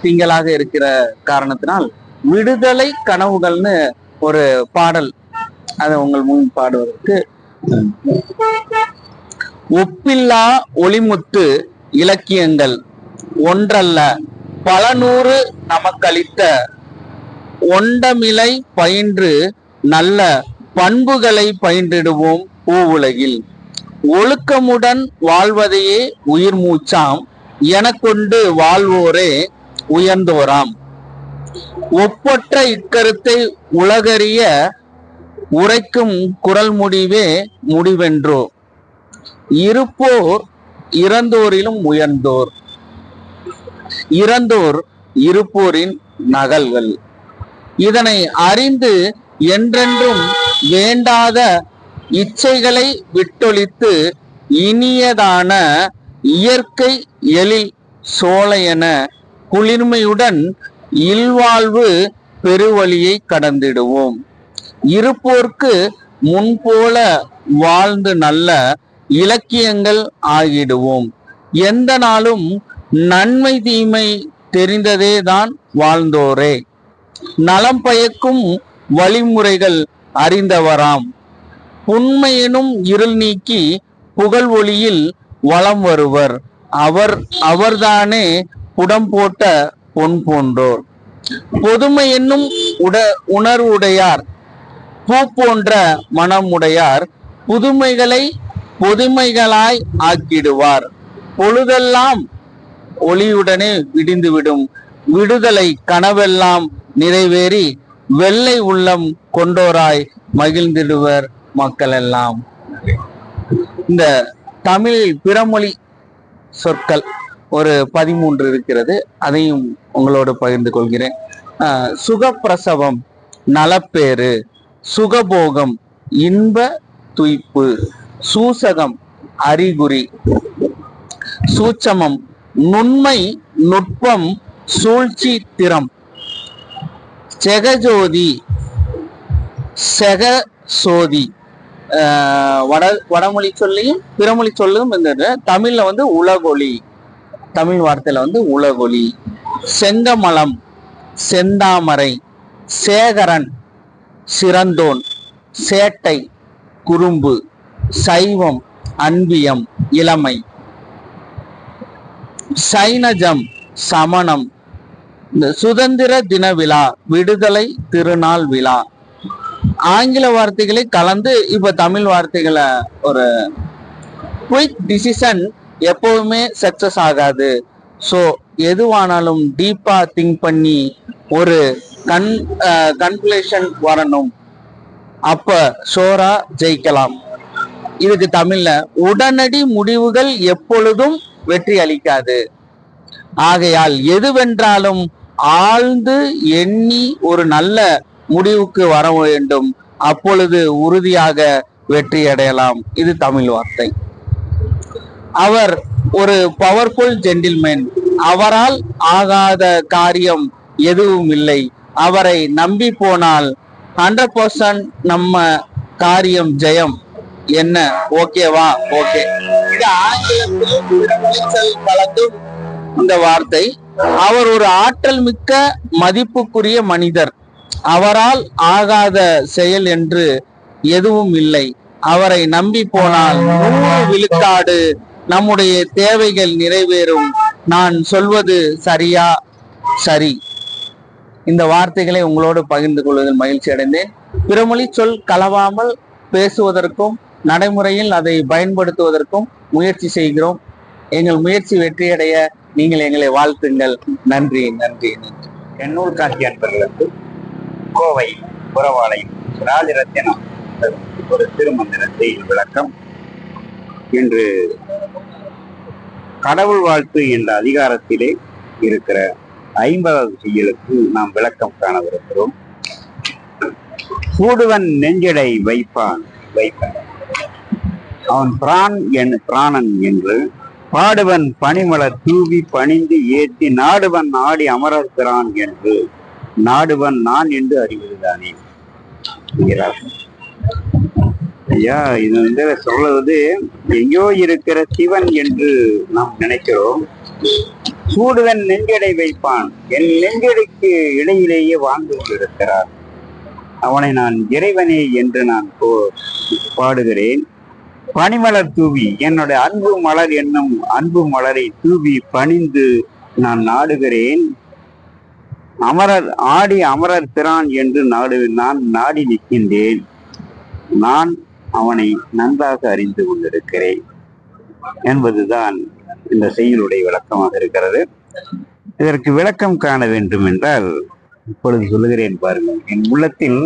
திங்களாக இருக்கிற காரணத்தினால் விடுதலை கனவுகள்னு ஒரு பாடல், அதை உங்கள் முன் பாடுவதற்கு. ஒப்பில்லா ஒளிமுத்து இலக்கியங்கள் ஒன்றல்ல பல நூறு நமக்களித்த ஒண்டமிலை பயின்று நல்ல பண்புகளை பயின்றிடுவோம் பூவுலகில். ஒழுக்கமுடன் வாழ்வதையே உயிர் மூச்சாம் எனக்கொண்டு வாழ்வோரே உயர்ந்தோராம். ஒப்பற்ற இக்கருத்தை உலகறிய உரைக்கும் குரல் முடிவே முடிவென்றோ. இருப்போர் இறந்தோரிலும் உயர்ந்தோர், இறந்தோர் இருப்போரின் நகல்கள். இதனை அறிந்து என்றென்றும் வேண்டாத இச்சைகளை விட்டொழித்து இனியதான இயற்கை எழில் சோலையென குளிர்மையுடன் இல்வாழ்வு பெருவழியை கடந்திடுவோம். இருப்போர்க்கு முன்போல வாழ்ந்து நல்ல இலக்கியங்கள் ஆகிடுவோம். எந்த நாளும் நன்மை தீமை தெரிந்ததே தான் வாழ்ந்தோரே. நலம் பயக்கும் வழிமுறைகள் அறிந்தவராம். புண்மையெனும் இருள் நீக்கி புகழ் ஒளியில் வலம் வருவர். அவர்தானே புடம் போட்ட பொன் போன்றோர். பொதுமை என்னும் உணர்வுடையார், பூ போன்ற மனமுடையார், புதுமைகளை பொதுமைகளாய் ஆக்கிடுவார். பொழுதெல்லாம் ஒளியுடனே விடிந்துவிடும். விடுதலை கனவெல்லாம் நிறைவேறி வெள்ளை உள்ளம் கொண்டோராய் மகிழ்ந்திடுவர் மக்கள் எல்லாம். இந்த தமிழில் பிறமொழி சொற்கள் ஒரு 13 இருக்கிறது, அதையும் உங்களோடு பகிர்ந்து கொள்கிறேன். சுகப்பிரசவம் நலப்பேறு, சுகபோகம் இன்ப துய்ப்பு, சூசகம் அறிகுறி, சூட்சமம் நுண்மை நுட்பம் சூழ்ச்சி திறம், செகஜோதி செகசோதி. வடமொழி சொல்லியும் பிறமொழி சொல்லும் இந்த தமிழ்ல உலகொளி, தமிழ் வார்த்தையில உலகொளி. செங்கமலம் செந்தாமரை, சேகரன் சிறந்தோன், சேட்டை குறும்பு, சைவம் அன்பியம் இளமை, சைனஜம் சமணம். இந்த சுதந்திர தின விழா, விடுதலை திருநாள் விழா, ஆங்கில வார்த்தைகளை கலந்து இப்ப தமிழ் வார்த்தைகளை ஒரு குயிக் டிசிஷன் எப்பவுமே சக்சஸ் ஆகாது. ஸோ எதுவானாலும் டீப்பா திங்க் பண்ணி ஒரு கன்க்ளூஷன் வரணும், அப்ப ஷோரா ஜெயிக்கலாம். இதுக்கு தமிழ்ல உடனடி முடிவுகள் எப்பொழுதும் வெற்றி அளிக்காது. ஆகையால் எதுவென்றாலும் ஆழ்ந்து எண்ணி ஒரு நல்ல முடிவுக்கு வர வேண்டும். அப்பொழுது உறுதியாக வெற்றி அடையலாம். இது தமிழ் வார்த்தை. அவர் ஒரு பவர்ஃபுல் ஜென்டில்மேன். அவரால் ஆகாத காரியம் எதுவும் இல்லை. அவரை நம்பி போனால் 100% நம்ம காரியம் ஜெயம். என்ன ஓகேவா? ஓகே. இது ஆங்கிலத்தில் கலந்தும் இந்த வார்த்தை. அவர் ஒரு ஆற்றல் மிக்க மதிப்புக்குரிய மனிதர். அவரால் ஆகாத செயல் என்று எதுவும் இல்லை. அவரை நம்பி போனால் 100 விழுக்காடு நம்முடைய தேவைகள் நிறைவேறும். நான் சொல்வது சரியா? சரி. இந்த வார்த்தைகளை உங்களோடு பகிர்ந்து கொள்வதில் மகிழ்ச்சி அடைந்தேன். பிறமொழி சொல் கலவாமல் பேசுவதற்கும் நடைமுறையில் அதை பயன்படுத்துவதற்கும் முயற்சி செய்கிறோம். எங்கள் முயற்சி வெற்றியடைய நீங்கள் எங்களை வாழ்த்துங்கள். நன்றி, நன்றி, நன்றி. எண்ணூர் காட்சி அன்பர்களுக்கு கோவை புறவாளை ராஜரத்தினம் ஒரு திருமந்திரத்தை விளக்கம். இன்று கடவுள் வாழ்த்து என்ற அதிகாரத்திலே இருக்கிற 50வது செய்யுளுக்கு நாம் விளக்கம் காணவிருக்கிறோம். சூடுவன் நெஞ்சடை வைப்பான் அவன் பிராணன் என்று பாடுவன் பனிமலர் தூவி பணிந்து ஏற்றி நாடுவன் ஆடி அமர்கிறான் என்று நாடுவன் நான் என்று அறிவதுதானே. ஐயா, இது சொல்வது எங்கோ இருக்கிற சிவன் என்று நாம் நினைக்கிறோம். சூடுவன் நெஞ்சடை வைப்பான், என் நெஞ்சடைக்கு இடையிலேயே வாழ்ந்து கொண்டிருக்கிறார். அவனை நான் இறைவனே என்று நான் பாடுகிறேன். பனிமலர் தூவி என்னுடைய அன்பு மலர் என்னும் அன்பு மலரை தூவி பணிந்து நான் நாடுகிறேன். ஆடி அமரர் பிரான் என்று நான் நாடி நிற்கின்றேன். நான் அவனை நன்றாக அறிந்து கொண்டிருக்கிறேன் என்பதுதான் இந்த செய்யுளுடைய விளக்கமாக இருக்கிறது. இதற்கு விளக்கம் காண வேண்டும் என்றால் இப்பொழுது சொல்லுகிறேன் பாருங்கள். என் உள்ளத்தில்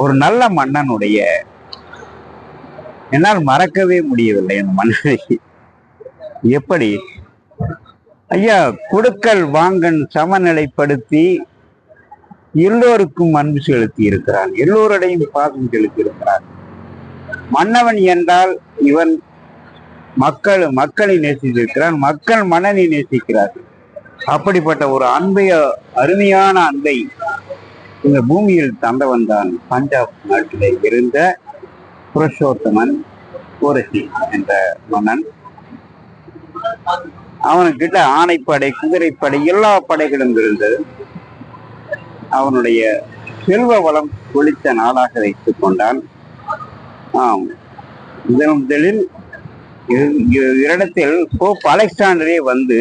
ஒரு நல்ல மன்னனுடைய என்னால் மறக்கவே முடியவில்லை என் மன்னனை. எப்படி ஐயா, கொடுக்கல் வாங்கன் சமநிலைப்படுத்தி எல்லோருக்கும் அன்பு செலுத்தி இருக்கிறான், எல்லோருடையும் பாசம் செலுத்தி இருக்கிறான். மன்னவன் என்றால் இவன் மக்களை நேசித்திருக்கிறான், மக்கள் மன்னனை நேசிக்கிறார்கள். அப்படிப்பட்ட ஒரு அருமையான அன்பை இந்த பூமியில் தந்தவன் தான் பஞ்சாப் நாட்டிலே இருந்த புருஷோத்தமன் கோரசி என்ற மன்னன். அவனுக்கிட்ட ஆணைப்படை, குதிரைப்படை, எல்லா படைகளும் இருந்தது. அவனுடைய செல்வ வளம் கொளித்த நாடாக வைத்துக் கொண்டான். முதலில் இடத்தில் போப் அலெக்சாண்டரே வந்து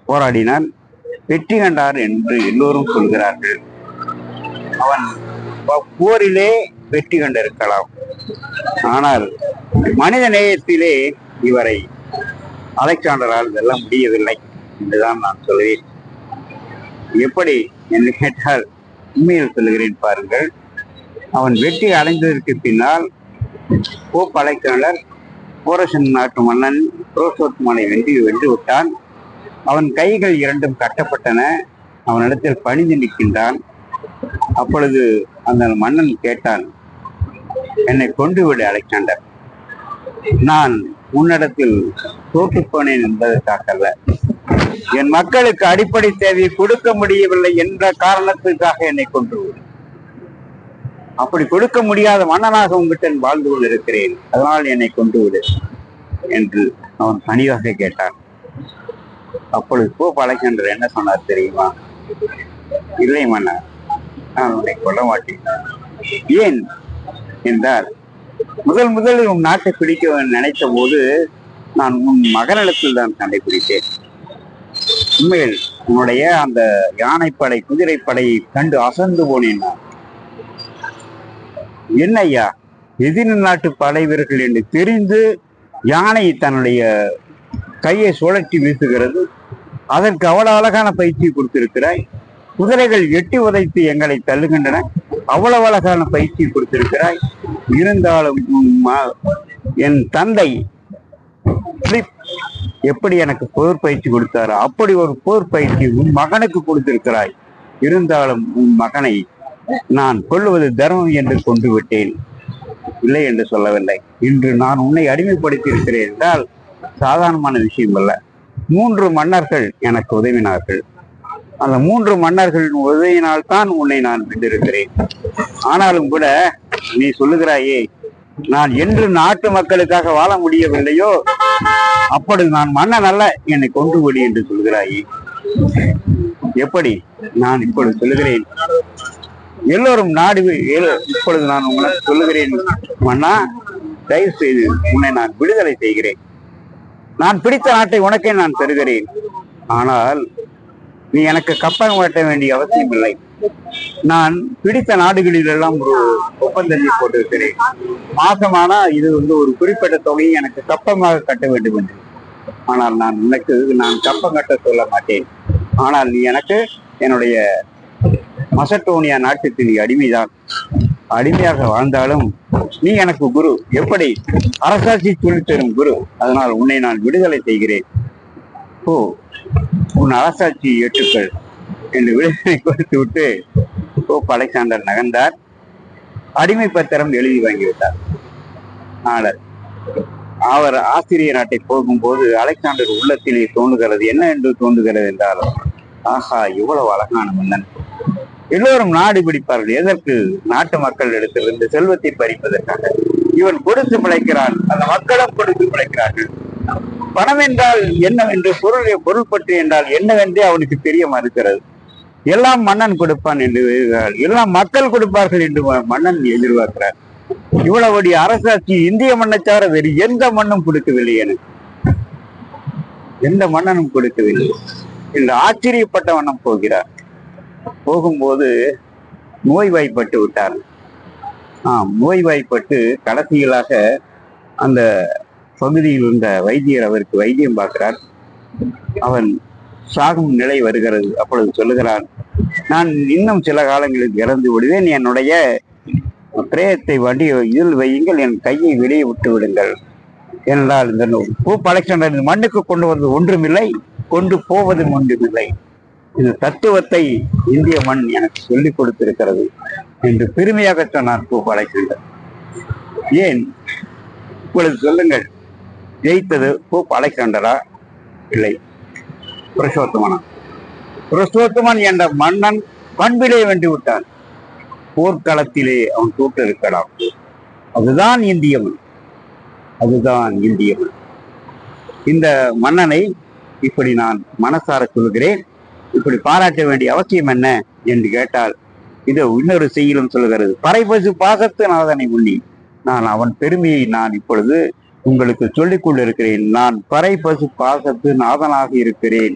போராடினால் வெற்றி கண்டார் என்று எல்லோரும் சொல்கிறார்கள். அவன் போரிலே வெற்றி கண்டிருக்கலாம், ஆனால் மனித நேயத்திலே இவரை அலெக்சாண்டரால் வெல்ல முடியவில்லை என்றுதான் நான் சொல்வேன். எப்படி என்று கேட்டால் உண்மையில் சொல்லுகிறேன் பாருங்கள். அவன் வெற்றி அடைந்ததற்கு பின்னால் போப் அலெக்சாண்டர் போரசன் நாட்டு மன்னன் புருஷோத்தமனை வென்று விட்டான். அவன் கைகள் இரண்டும் கட்டப்பட்டன. அவனிடத்தில் பணிந்து நிற்கின்றான். அப்பொழுது அந்த மன்னன் கேட்டான், என்னை கொண்டு விடு அலெக்சாண்டர், நான் உன்னிடத்தில் தோற்று போனேன் என்பதற்காக, என் மக்களுக்கு அடிப்படை தேவையை கொடுக்க முடியவில்லை என்ற காரணத்திற்காக என்னை கொண்டு விடு. அப்படி கொடுக்க முடியாத மன்னனாக உங்ககிட்ட வாழ்ந்து கொண்டிருக்கிறேன், அதனால் என்னை கொண்டு விடு என்று அவன் பணிவாக கேட்டான். அப்பொழுது போப் அலெக்சாண்டர் என்ன சொன்னார் தெரியுமா? இல்லை மன்னர், நான் உன்னை கொல்ல மாட்டேன். ஏன் என்றால், முதலில் உன் நாட்டை பிடிக்க நினைத்த போது நான் உன் மகனிடத்தில் தான் சண்டை பிடித்தேன். உண்மையில் உன்னுடைய அந்த யானைப்படை, குதிரைப்படையை கண்டு அசந்து போனேன். நான் என்ன ஐயா, எதிரி நாட்டு படை வீரர்கள் என்று தெரிந்து யானை தன்னுடைய கையை சுழற்றி வீசுகிறது, அதற்கு அவ்வளவு அழகான பயிற்சி கொடுத்திருக்கிறாய். குதிரைகள் எட்டி உதைத்து எங்களை தள்ளுகின்றன, அவ்வளவு அழகான பயிற்சி கொடுத்திருக்கிறாய். இருந்தாலும் என் தந்தை எப்படி எனக்கு போர் பயிற்சி கொடுத்தாரோ அப்படி ஒரு போர் பயிற்சி உன் மகனுக்கு கொடுத்திருக்கிறாய். இருந்தாலும் உன் மகனை நான் கொல்லுவது தர்மம் என்று கொண்டு விட்டேன், இல்லை என்று சொல்லவில்லை. இன்று நான் உன்னை அடிமைப்படுத்தி இருக்கிறேன் என்றால் சாதாரணமான விஷயம் அல்ல. 3 மன்னர்கள் எனக்கு உதவினார்கள். அந்த 3 மன்னர்களின் உதவியினால்தான் உன்னை நான் வென்றிருக்கிறேன். ஆனாலும் கூட நீ சொல்லுகிறாயே, நான் என்று நாட்டு மக்களுக்காக வாழ முடியவில்லையோ அப்படி நான் மன்னன் அல்ல, என்னை கொண்டு விடு என்று சொல்கிறாயே. எப்படி? நான் இப்பொழுது சொல்லுகிறேன், எல்லோரும் நாடு இப்பொழுது நான் உங்களுக்கு சொல்லுகிறேன், மன்னா தயவு செய்து உன்னை நான் விடுதலை செய்கிறேன். நான் பிடித்த நாட்டை உனக்கே நான் தருகிறேன். ஆனால் நீ எனக்கு கப்பம் கட்ட வேண்டிய அவசியம் இல்லை. நான் பிடித்த நாடுகளில் எல்லாம் ஒரு ஒப்பந்தத்தை போட்டிருக்கிறேன். மாசமானா இது ஒரு குறிப்பிட்ட தொகையை எனக்கு கப்பமாக கட்ட வேண்டும் என்று. ஆனால் நான் கப்பம் கட்ட சொல்ல மாட்டேன். ஆனால் நீ எனக்கு என்னுடைய மசடோனியா நாட்டுக்கு நீ அடிமைதான். அடிமையாக வாழ்ந்தாலும் நீ எனக்கு குரு. எப்படி? அரசாட்சி சொல்லித் தரும் குரு. அதனால் உன்னை நான் விடுதலை செய்கிறேன். ஓ, உன் அரசாட்சி ஏற்றுக்கள் என்று விடுதலை கொடுத்து விட்டு போப் அலெக்சாண்டர் நகர்ந்தார். அடிமை பத்திரம் எழுதி வாங்கிவிட்டார் ஆளர். அவர் ஆஸ்திரிய நாட்டை போகும்போது அலெக்சாண்டர் உள்ளத்திலே தோன்றுகிறது, என்ன என்று தோன்றுகிறது என்றால், ஆஹா, இவ்வளவு அழகான மன்னன். எல்லோரும் நாடு பிடிப்பார்கள். எதற்கு? நாட்டு மக்கள் இடத்திலிருந்து செல்வத்தை பறிப்பதற்காக. இவன் கொடுத்து பிழைக்கிறான், அந்த மக்களும் கொடுத்து பிழைக்கிறார்கள். பணம் என்றால் என்னவென்று, பொருள் பற்றி என்றால் என்னவென்றே அவனுக்கு தெரிய மறுக்கிறது. எல்லாம் மன்னன் கொடுப்பான் என்று, எல்லாம் மக்கள் கொடுப்பார்கள் என்று மன்னன் எதிர்பார்க்கிறார். இவ்வளவு அரசாட்சி இந்திய மண்ணை தவிர வேறு எந்த மண்ணும் கொடுக்கவில்லை, எனக்கு எந்த மன்னனும் கொடுக்கவில்லை என்று ஆச்சரியப்பட்ட வண்ணம் போகிறார். போகும்போது நோய்வாய்ப்பட்டு விட்டார். நோய்வாய்ப்பட்டு கடைசியிலாக அந்த பகுதியில் இருந்த வைத்தியர் அவருக்கு வைத்தியம் பார்க்கிறார். அவன் சாகும் நிலை வருகிறது. அப்பொழுது சொல்லுகிறான், நான் இன்னும் சில காலங்களில் இறந்து விடுவேன், என்னுடைய பிரேயத்தை வண்டி இதில் வையுங்கள், என் கையை வெளியே விட்டு விடுங்கள் என்றால், இந்த போப் அலெக்சாண்டர் இந்த மண்ணுக்கு கொண்டு வந்தது ஒன்றுமில்லை, கொண்டு போவது ஒன்றுமில்லை. இந்த தத்துவத்தை இந்திய மண் எனக்கு சொல்லிக் கொடுத்திருக்கிறது என்று பெருமையாக சொன்னார் போப் அலெக்சாண்டர். ஏன்? இப்பொழுது சொல்லுங்கள், ஜெயித்தது போப் அலெக்சாண்டரா இல்லை புருஷோத்தமனா? புருஷோத்தமன் என்ற மன்னன் பண்பிலே வென்று விட்டான். போர்க்களத்திலே அவன் தோற்று இருக்கலாம். அதுதான் இந்திய மண், அதுதான் இந்திய மண். இந்த மன்னனை இப்படி நான் மனசார சொல்கிறேன். இப்படி பாராட்ட வேண்டிய அவசியம் என்ன என்று கேட்டால், இது இன்னொரு செய்தியிலும் சொல்கிறது, பறைபசு பாசத்து நாதனை முன்னி நான் அவன் பெருமையை நான் இப்பொழுது உங்களுக்கு சொல்லிக் கொண்டிருக்கிறேன். நான் பறைபசு பாசத்து நாதனாக இருக்கிறேன்.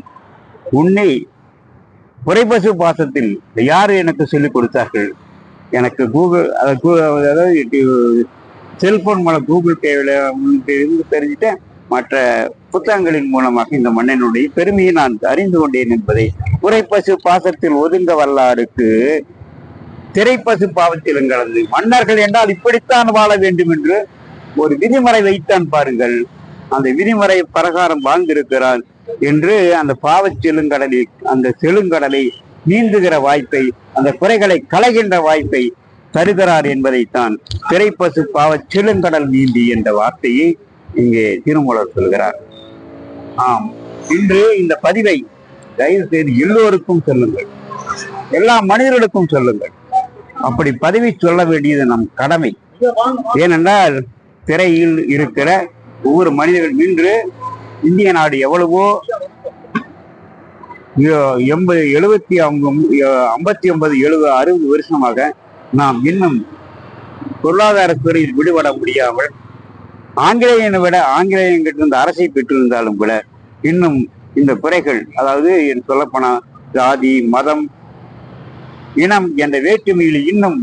உன்னை குறைபசு பாசத்தில் யாரு எனக்கு சொல்லிக் கொடுத்தார்கள்? எனக்கு கூகுள், அதாவது செல்போன் மூலம் கூகுள் பேவில் இருந்து தெரிஞ்சுட்டேன். மற்ற புத்தகங்களின் மூலமாக இந்த மன்னனுடைய பெருமையை நான் அறிந்து கொண்டேன் என்பதை. குறைப்பசு பாசத்தில் ஒதுங்க வல்லாருக்கு திரைப்பசு பாவத்திலும் கலந்து. மன்னர்கள் என்றால் இப்படித்தான் வாழ வேண்டும் என்று ஒரு விதிமுறை வைத்தான் பாருங்கள். அந்த விதிமுறை பிரகாரம் வாழ்ந்திருக்கிறான் என்று அந்த பாவச் செழுங்கடலை, அந்த செழுங்கடலை நீந்துகிற வாய்ப்பை, அந்த குறைகளை களைகின்ற வாய்ப்பை தருகிறார் என்பதைத்தான் திரைப்பசு பாவச் செழுங்கடல் நீந்தி என்ற வார்த்தையை இங்கே திருமூலர் சொல்கிறார். இன்று இந்த பதிவை தயவு செய்து எல்லோருக்கும் சொல்லுங்கள், எல்லா மனிதர்களுக்கும் சொல்லுங்கள். அப்படி பதிவை சொல்ல வேண்டியது நம் கடமை. ஏனென்றால் திரையில் இருக்கிற ஒவ்வொரு மனிதர்கள் இன்று இந்திய நாடு எவ்வளவோ 59 60 வருஷமாக நாம் இன்னும் பொருளாதார துறையில் விடுபட முடியாமல் ஆங்கிலேயனை விட ஆங்கிலேயங்கிட்ட இருந்த அரசை பெற்றிருந்தாலும் கூட இன்னும் இந்த குறைகள், அதாவது சொல்லப்போனா ஜாதி, மதம், இனம் என்ற வேற்றுமையில் இன்னும்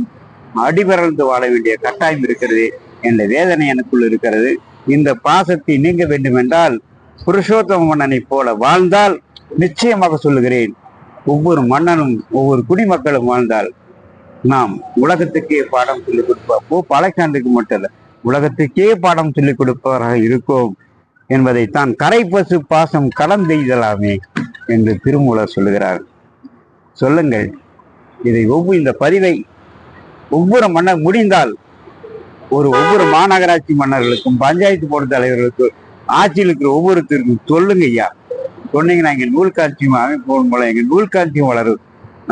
அடிபரந்து வாழ வேண்டிய கட்டாயம் இருக்கிறது என்ற வேதனை எனக்குள் இருக்கிறது. இந்த பாசத்தை நீங்க வேண்டும் என்றால் புருஷோத்தம மன்னனை போல வாழ்ந்தால் நிச்சயமாக சொல்லுகிறேன், ஒவ்வொரு மன்னனும் ஒவ்வொரு குடிமக்களும் வாழ்ந்தால் நாம் உலகத்துக்கே பாடம் சொல்லிக் கொடுப்போம். போப் அலெக்சாண்டருக்கு மட்டும் இல்ல, உலகத்துக்கே பாடம் சொல்லிக் கொடுப்பவராக இருக்கோம் என்பதைத்தான் கரைப்பசு பாசம் கலந்தெய்தலாமே என்று திருமூலர் சொல்லுகிறார். சொல்லுங்கள், இதை இந்த பதிவை ஒவ்வொரு மன்னர் முடிந்தால் ஒவ்வொரு மாநகராட்சி மன்னர்களுக்கும் பஞ்சாயத்து போர்டு தலைவர்களுக்கும் ஆட்சியில் இருக்கிற ஒவ்வொருத்தருக்கும் சொல்லுங்க ஐயா. சொன்னீங்கன்னா எங்க நூல் காட்சியும் அமைப்போம் மூலம் எங்க நூல் காட்சியும் வளரும்,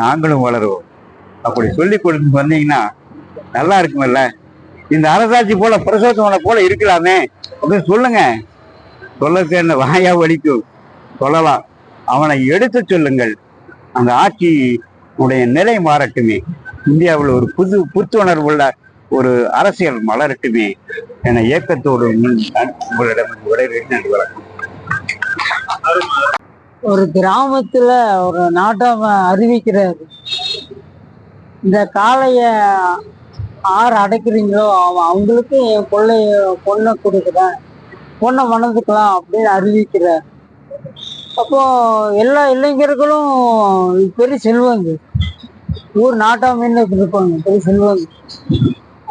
நாங்களும் வளருவோம். அப்படி சொல்லி கொடுத்து வந்தீங்கன்னா நல்லா இருக்குமில்ல. இந்த அரசாட்சி போல பிரசோத்தமனை போல இருக்கலாமே அப்படின்னு சொல்லுங்க. சொல்லக்கு என்ன வாயா வலிக்கும், சொல்லலாம். அவனை எடுத்து சொல்லுங்கள். அந்த ஆட்சியுடைய நிலை மாறட்டுமே. இந்தியாவில் ஒரு புத்துணர்வுள்ள ஒரு அரசியல் மலரட்டுமே என இயக்கத்தோடு உங்களிடம் நன்றி வணக்கம். ஒரு கிராமத்துல ஒரு நாட்டம் அறிவிக்கிறாரு, இந்த காளைய ஆறு அடைக்கிறீங்களோ அவங்களுக்கு என் பொண்ணை கொடுக்குறேன், பொண்ணை மணந்துக்கலாம் அப்படின்னு அறிவிக்கிறார். அப்போ எல்லா இளைஞர்களும் பெரிய செல்வாங்க, ஊர் நாட்டாமன்னு இருப்பாங்க, பெரிய செல்வாங்க.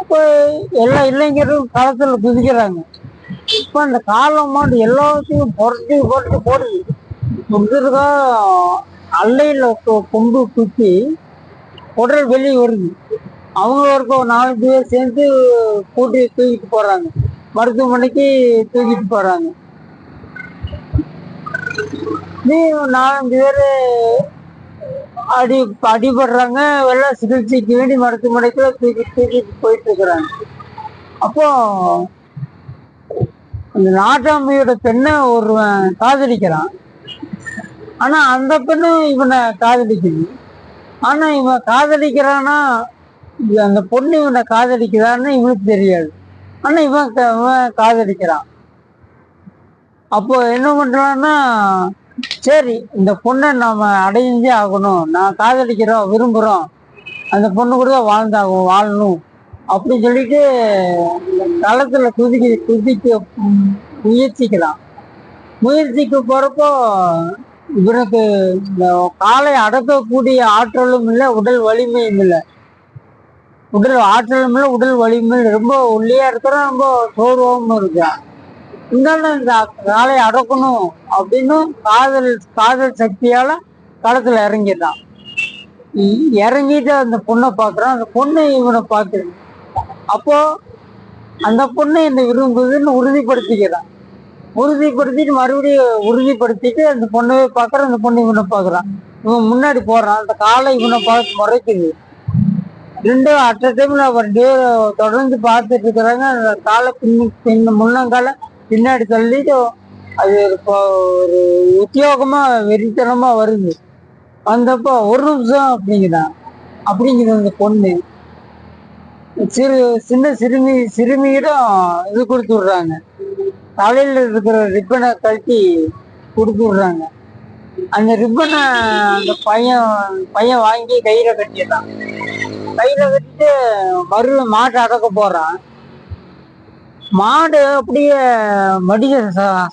அப்போ எல்லா இளைஞரும் களத்துல குதிக்கிறாங்க. இப்போ அந்த காலமாட்டு எல்லாத்தையும் புரட்டி போடுது. முந்திருக்கா அல்லையில கொம்பு குத்தி உடல் வெளியே வருது. அவங்க ஒரு 4 பேர் சேர்ந்து கூட்டி தூக்கிட்டு போறாங்க, மருத்துவமனைக்கு தூக்கிட்டு போறாங்க. நீ 4-5 பேர் அடிபடுறாங்க, எல்லாம் சிகிச்சைக்கு வேண்டி மருத்துவமனைக்குள்ள தூக்கிட்டு போயிட்டு இருக்கிறாங்க. அப்போ அந்த நாட்டாமையோட பெண்ணை ஒருவன் காதலிக்கிறான். ஆனா அந்த பெண்ணு இவனை காதலிக்குது. ஆனா இவன் காதலிக்கிறான்னா அந்த பொண்ணு இவனை காதலிக்கிறான்னு இவனுக்கு தெரியாது. ஆனா இவன் காதலிக்கிறான். அப்போ என்ன பண்றான்னா, சரி இந்த பொண்ணை நாம அடைஞ்சே ஆகணும், நான் காதலிக்கிறோம் விரும்புறோம், அந்த பொண்ணு கூட வாழணும் அப்படின்னு சொல்லிட்டு களத்துல குதிக்க முயற்சிக்கு போறப்போ இவனுக்கு இந்த காலை அடக்கக்கூடிய ஆற்றலும் இல்லை, உடல் வலிமையும் இல்லை. ஆற்றலும் இல்லை, உடல் வலிமையும், ரொம்ப ஒல்லியா இருக்கிறான், ரொம்ப சோர்வமும் இருக்கான். இருந்தாலும் இந்த காலை அடக்கணும் அப்படின்னு காதல் சக்தியால களத்துல இறங்கிட்டான். இறங்கிட்டு அந்த பொண்ணை பாக்குறான், அந்த பொண்ணு இவனை பாக்குறது. அப்போ அந்த பொண்ணு என்னை விரும்புதுன்னு உறுதிப்படுத்திட்டு மறுபடியும் உறுதிப்படுத்திட்டு அந்த பொண்ணவே பாக்குறான், அந்த பொண்ணு இவனை பாக்குறான். இவன் முன்னாடி போறான், அந்த காலை இவனை பார்த்து முறைக்குது. ரெண்டும் அட் அ டைம்ல தொடர்ந்து பார்த்துட்டு இருக்கிறாங்க. அந்த காலை முன்னங்கால பின்னாடி தள்ளிட்டு அது ஒரு உத்தியோகமா வெறித்தனமா வருது. வந்தப்போ ஒரு நிமிஷம் அப்படிங்குது அந்த பொண்ணு. சின்ன சிறுமியிடம் இது கொடுத்து விடுறாங்க, தலையில இருக்கிற ரிப்பனை கழட்டி கொடுத்து விடுறாங்க. அந்த ரிப்பனை அந்த பையன் வாங்கி கையில கட்டிடுறான். கையில கட்டிட்டு மாட்டை அடக்க போறான். மாடு அப்படியே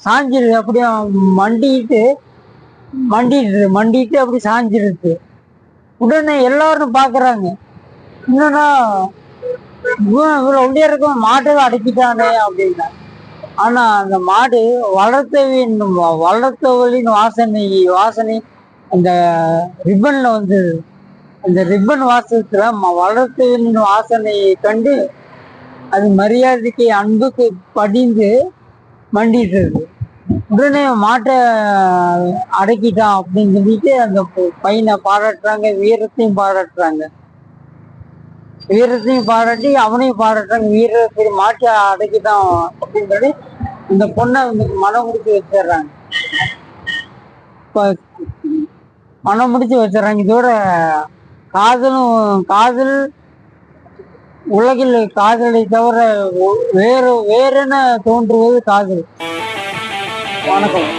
சாஞ்சிருது, அப்படியே மண்டிட்டு அப்படி சாஞ்சிருது. உடனே எல்லாரும் பாக்குறாங்க, என்னன்னா இவ்வளவு ஒண்டியா இருக்கும், மாட்டை அடக்கிட்டானே அப்படின்னா. ஆனா அந்த மாடு வளர்த்தவளின் வாசனை அந்த ரிப்பன்ல வந்து, அந்த ரிப்பன் வாசத்துல வளர்த்தவளின் வாசனையை கண்டு அது மரியாதைக்கு அன்புக்கு படிந்து மண்டிட்டு இருக்கு. உடனே மாட்டை அடக்கிட்டான் அப்படின்னு சொல்லிட்டு அந்த பையனை பாராட்டுறாங்க, வீரத்தையும் பாராட்டி அவனையும் பாராட்டுறாங்க. வீர மாட்டை அடக்கிட்டான் அப்படின்னு சொல்லி இந்த பொண்ணை மனம் முடிச்சு வச்சிடுறாங்க. மனம் முடிச்சு வச்சிடறாங்க. இதோட காதல் உலகில் காதலை தவிர வேறென தோன்றுவது காதல். வணக்கம்.